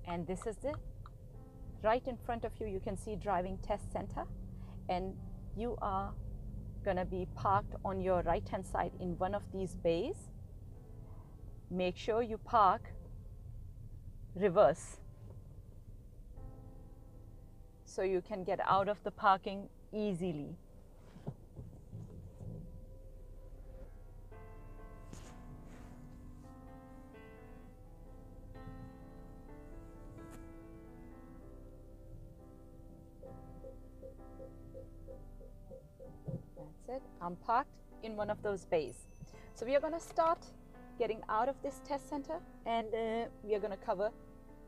And this is the right in front of you. You can see driving test center, and you are going to be parked on your right hand side in one of these bays. Make sure you park reverse so you can get out of the parking easily. That's it. I'm parked in one of those bays. So we are going to start getting out of this test center, and we are going to cover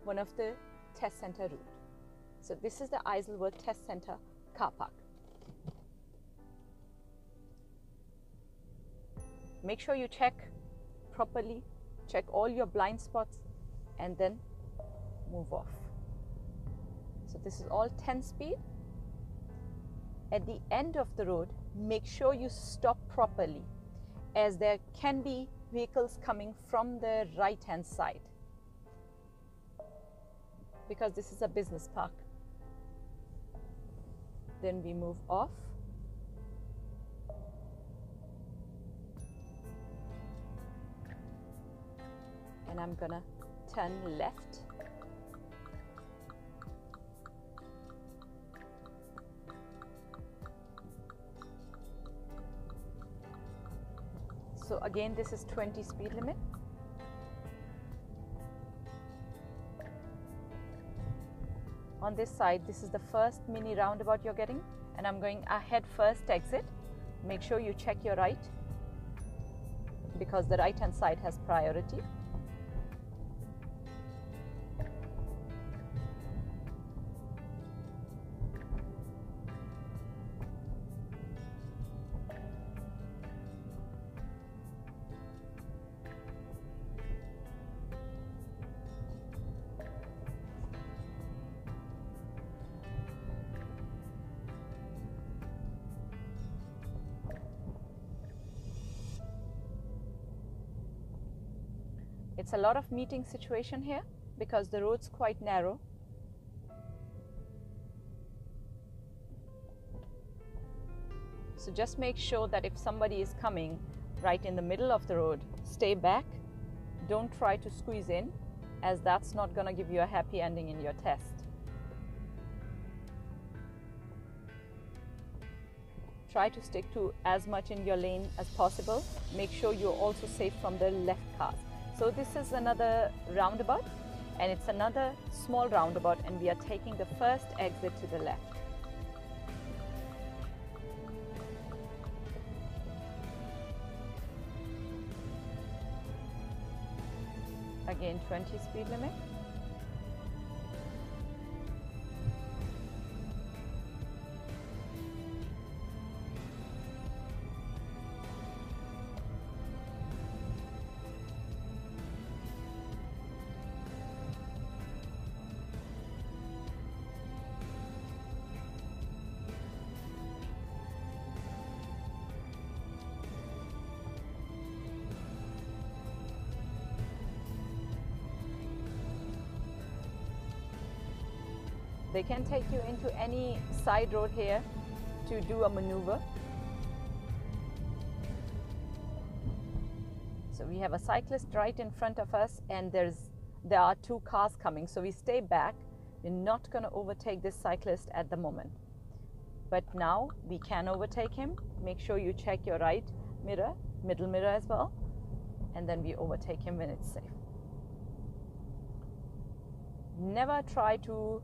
one of the test center route. So this is the Isleworth Test Center car park. Make sure you check properly, check all your blind spots, and then move off. So this is all 10 speed. At the end of the road, make sure you stop properly, as there can be vehicles coming from the right hand side, because this is a business park. Then we move off. And I'm gonna turn left. So again, this is 20 speed limit. On this side, this is the first mini roundabout you're getting, and I'm going ahead first exit. Make sure you check your right, because the right hand side has priority. It's a lot of meeting situation here because the road's quite narrow. So just make sure that if somebody is coming right in the middle of the road, stay back. Don't try to squeeze in, as that's not going to give you a happy ending in your test. Try to stick to as much in your lane as possible. Make sure you're also safe from the left cars. So this is another roundabout, and it's another small roundabout, and we are taking the first exit to the left. Again, 20 speed limit. They can take you into any side road here to do a maneuver. So we have a cyclist right in front of us, and there are two cars coming. So we stay back. We're not going to overtake this cyclist at the moment. But now we can overtake him. Make sure you check your right mirror, middle mirror as well, and then we overtake him when it's safe. Never try to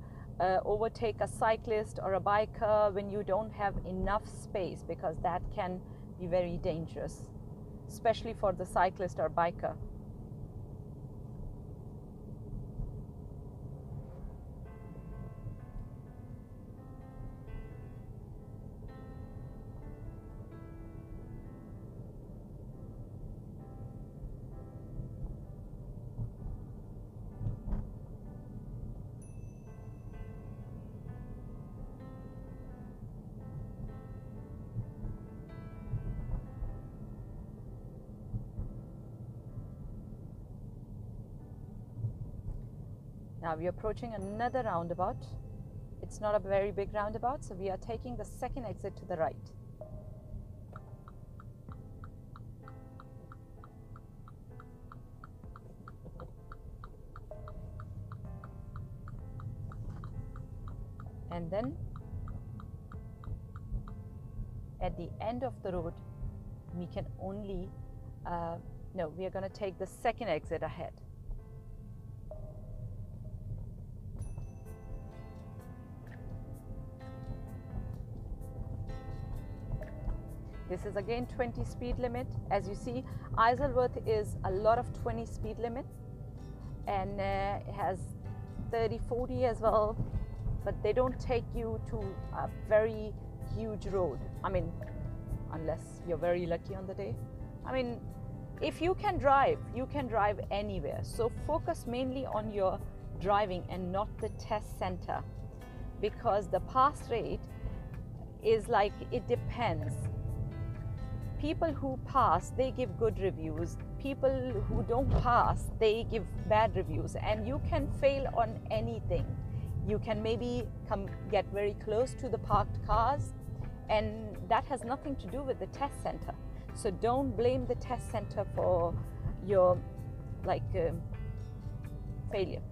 overtake a cyclist or a biker when you don't have enough space, because that can be very dangerous, especially for the cyclist or biker. Now we're approaching another roundabout. It's not a very big roundabout, so we are taking the second exit to the right. And then at the end of the road, we can only, no, we are going to take the second exit ahead. This is again 20 speed limit. As you see, Isleworth is a lot of 20 speed limit, and it has 30, 40 as well, but they don't take you to a very huge road. I mean, unless you're very lucky on the day. I mean, if you can drive anywhere. So focus mainly on your driving and not the test center, because the pass rate is like, it depends. People who pass, they give good reviews. People who don't pass, they give bad reviews. And you can fail on anything. You can maybe get very close to the parked cars, and that has nothing to do with the test center. So don't blame the test center for your failure.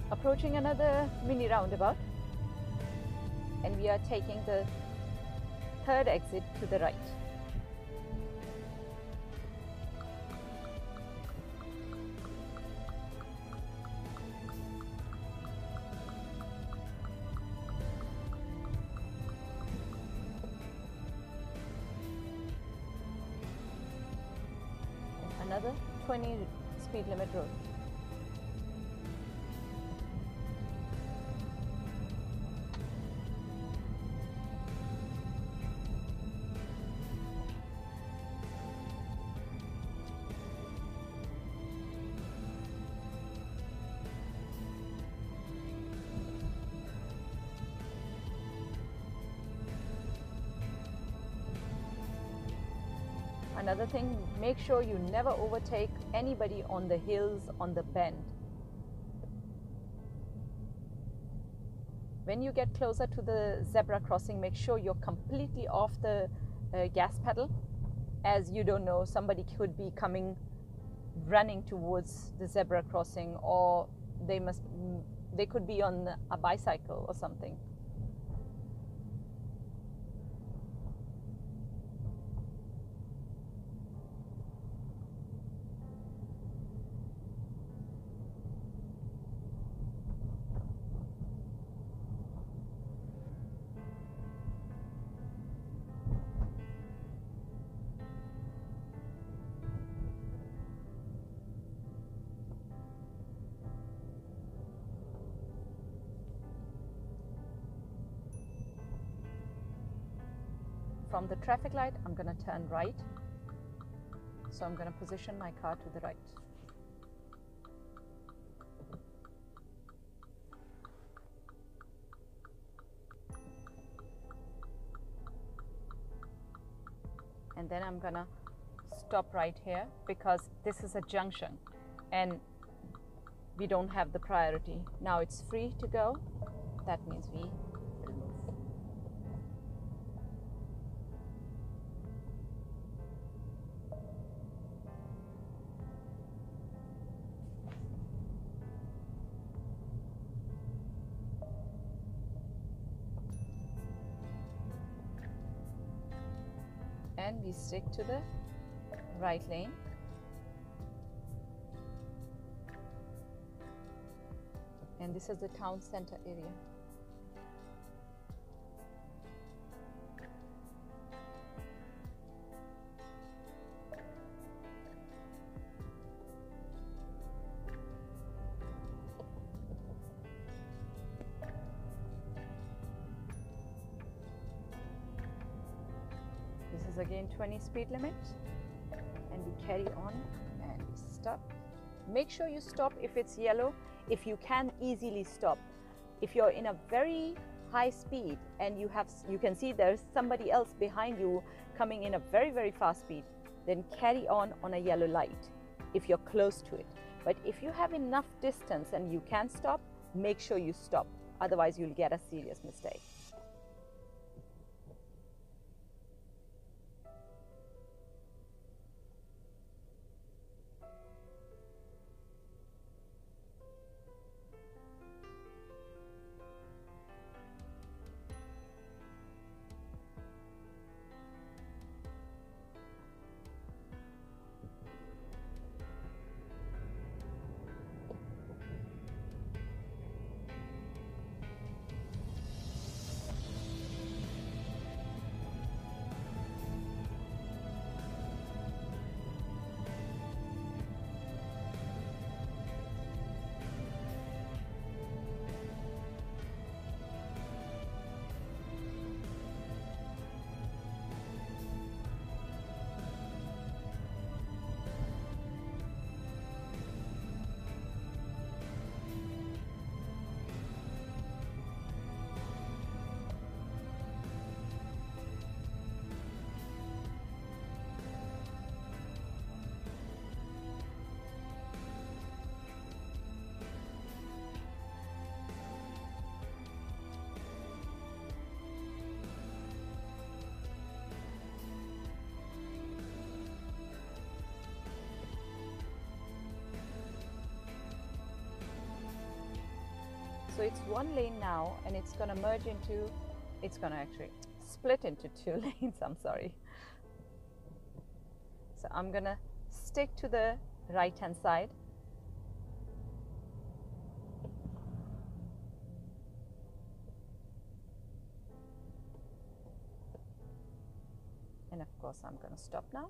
Approaching another mini roundabout, and we are taking the third exit to the right. Another 20 speed limit road. Another thing, make sure you never overtake anybody on the hills, on the bend. When you get closer to the zebra crossing, make sure you're completely off the gas pedal, as you don't know, somebody could be running towards the zebra crossing, or they could be on a bicycle or something. From the traffic light, I'm going to turn right. So I'm going to position my car to the right. And then I'm going to stop right here, because this is a junction and we don't have the priority. Now it's free to go. That means we will move. And we stick to the right lane. And this is the town center area. is again 20 speed limit, and we carry on and we stop. Make sure you stop if it's yellow. If you can easily stop. If you're in a very high speed and you can see there's somebody else behind you coming in a very fast speed, then carry on a yellow light if you're close to it. But if you have enough distance and you can stop, make sure you stop. Otherwise, you'll get a serious mistake. So it's one lane now, and it's going to actually split into two lanes, I'm sorry. So I'm going to stick to the right hand side. And of course I'm going to stop now.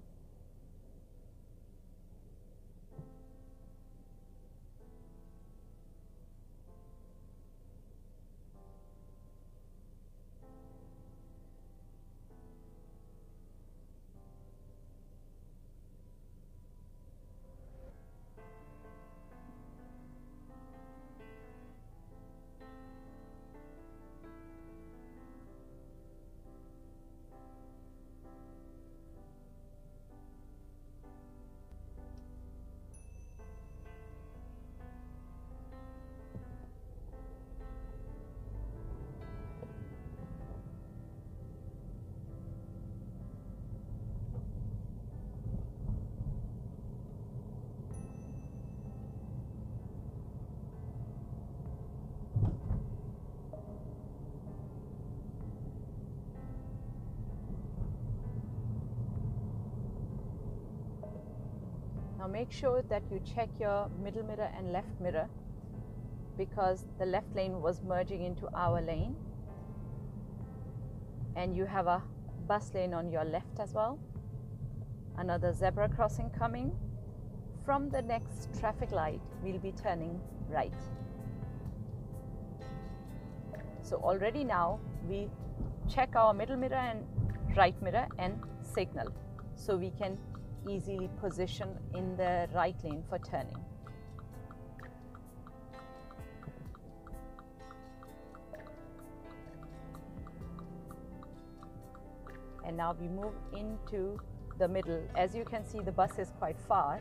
Now make sure that you check your middle mirror and left mirror, because the left lane was merging into our lane, and you have a bus lane on your left as well. Another zebra crossing coming. From the next traffic light, we'll be turning right. So already now we check our middle mirror and right mirror and signal, so we can easily position in the right lane for turning. And now we move into the middle. As you can see, the bus is quite far,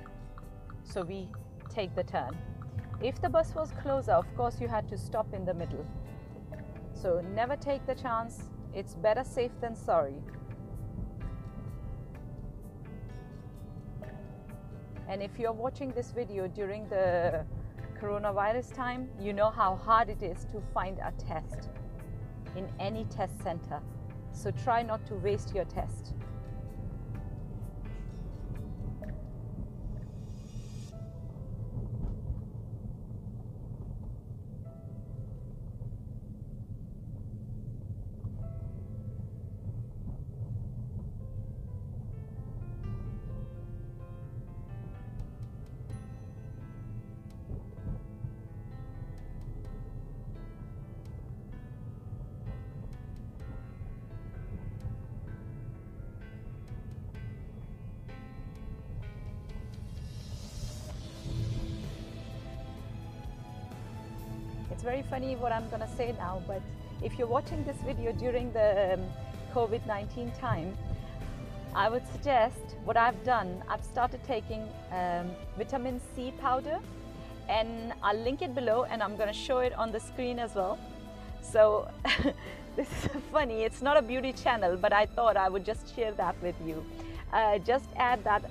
so we take the turn. If the bus was closer, of course you had to stop in the middle. So never take the chance. It's better safe than sorry. And if you're watching this video during the coronavirus time, you know how hard it is to find a test in any test center. So try not to waste your test. very funny what I'm gonna say now, but if you're watching this video during the COVID-19 time, I would suggest what I've done. I've started taking vitamin C powder, and I'll link it below, and I'm gonna show it on the screen as well. So this is funny, it's not a beauty channel, but I thought I would just share that with you. Just add that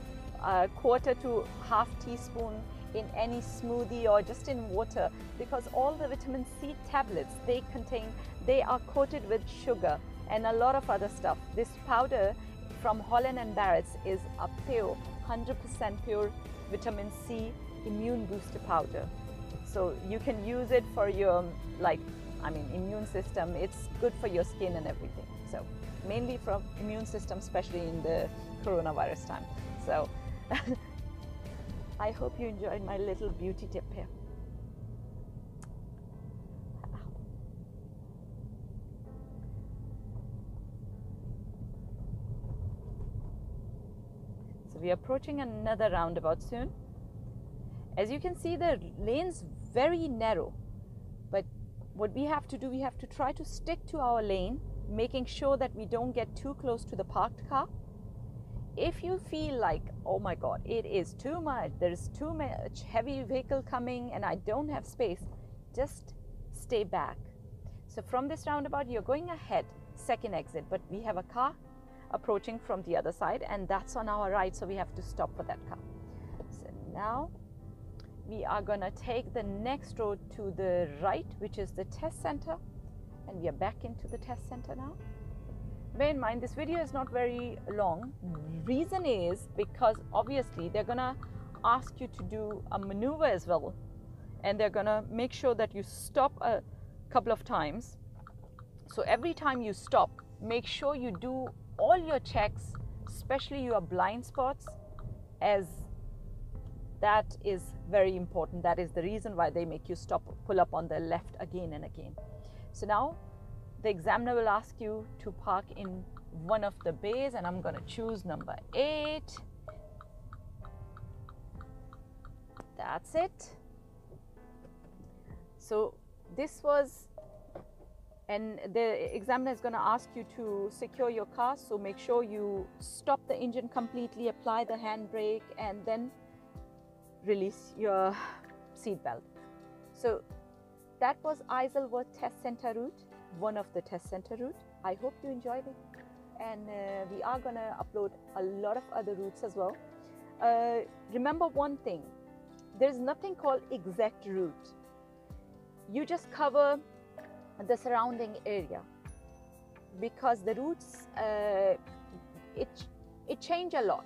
quarter to half teaspoon in any smoothie or just in water, because all the vitamin C tablets they are coated with sugar and a lot of other stuff. This powder from Holland and Barrett's is a pure 100% pure vitamin C immune booster powder. So you can use it for your immune system. It's good for your skin and everything. So mainly from immune system, especially in the coronavirus time. So I hope you enjoyed my little beauty tip here. So we are approaching another roundabout soon. As you can see, the lane's very narrow, but what we have to do, we have to try to stick to our lane, making sure that we don't get too close to the parked car. If you feel like, oh my God, it is too much, there is too much heavy vehicle coming and I don't have space, just stay back. So from this roundabout, you're going ahead, second exit, but we have a car approaching from the other side, and that's on our right, so we have to stop for that car. So now we are gonna take the next road to the right, which is the test center, and we are back into the test center now. Bear in mind, this video is not very long. Reason is because obviously they're gonna ask you to do a maneuver as well, and they're gonna make sure that you stop a couple of times. So every time you stop, make sure you do all your checks, especially your blind spots, as that is very important. That is the reason why they make you stop, pull up on the left again and again. So now the examiner will ask you to park in one of the bays, and I'm going to choose number 8. That's it. So this was, and the examiner is going to ask you to secure your car, so make sure you stop the engine completely, apply the handbrake, and then release your seat belt. So that was Isleworth Test Center route, one of the test center route. I hope you enjoyed it, and we are gonna upload a lot of other routes as well. Remember one thing, there's nothing called exact route. You just cover the surrounding area, because the routes it change a lot,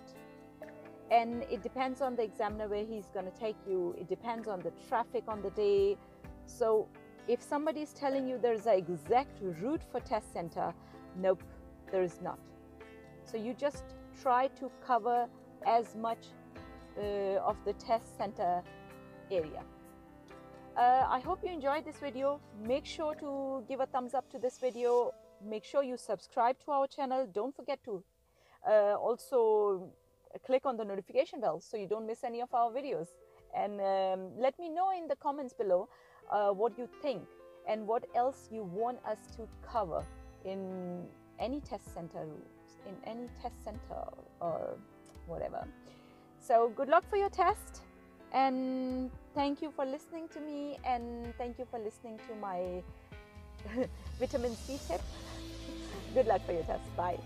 and it depends on the examiner where he's going to take you. It depends on the traffic on the day. So if somebody is telling you there's an exact route for test center, nope, there is not. So you just try to cover as much of the test center area. I hope you enjoyed this video. Make sure to give a thumbs up to this video. Make sure you subscribe to our channel. Don't forget to also click on the notification bell so you don't miss any of our videos. And let me know in the comments below what you think and what else you want us to cover in any test center routes, in any test center or whatever. So good luck for your test, and thank you for listening to me, and thank you for listening to my vitamin C tip. Good luck for your test. Bye.